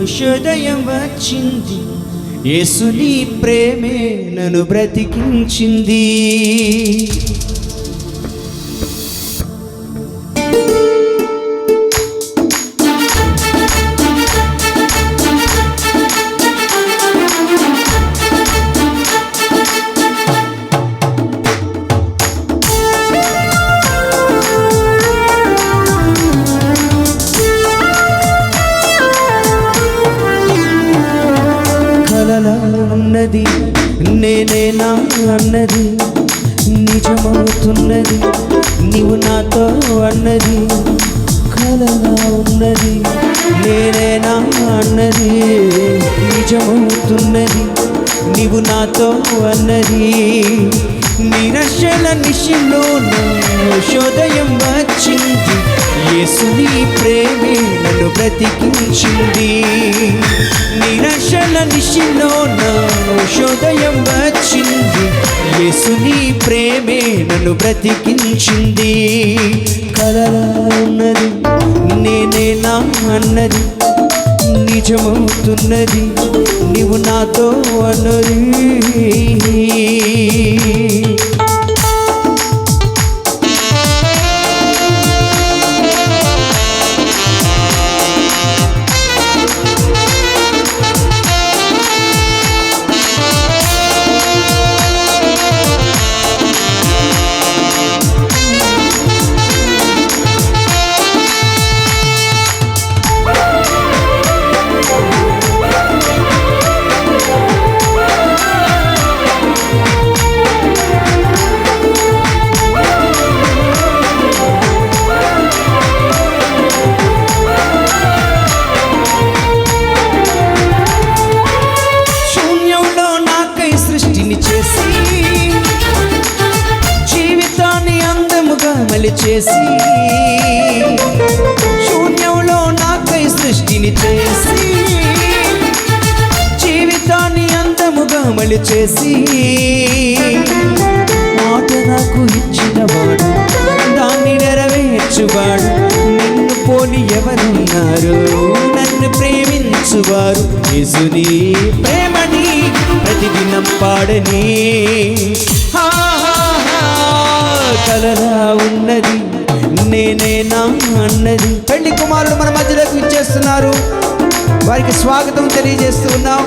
శుభోదయం వచ్చింది, యేసుని ప్రేమే నన్ను బ్రతికించింది. ఉన్నది నేనేనా అన్నది నిజమవుతున్నది, నీవు నాతో అన్నది. కలలా ఉన్నది నేనేనా అన్నది నిజమవుతున్నది, నీవు నాతో అన్నది. నిరశల నిశలో శోదయం వచ్చింది, యేసుని ప్రేమే నన్ను బ్రతికించింది. నిరశల నిశలో శోదయం వచ్చింది, యేసుని ప్రేమే నన్ను బ్రతికించింది. కలలా ఉన్నది నేనేనా అన్నది నిజమవుతున్నది, నీవు నాతో అన్నది. చేసి శూన్యంలో నాకై సృష్టిని చేసి, జీవితాన్ని అందముగా మలిచేసి, మాట నాకు ఇచ్చినవాడు దాన్ని నెరవేర్చువాడు. నిన్ను పోలి ఎవరున్నారు, నన్ను ప్రేమించువారు. యేసుని ప్రేమని ప్రతిదినం పాడని. కలలా ఉన్నది నేనేనా అన్నది. పెళ్లి కుమారులు మన మధ్యలోకి ఇచ్చేస్తున్నారు, వారికి స్వాగతం తెలియజేస్తూ ఉన్నాం.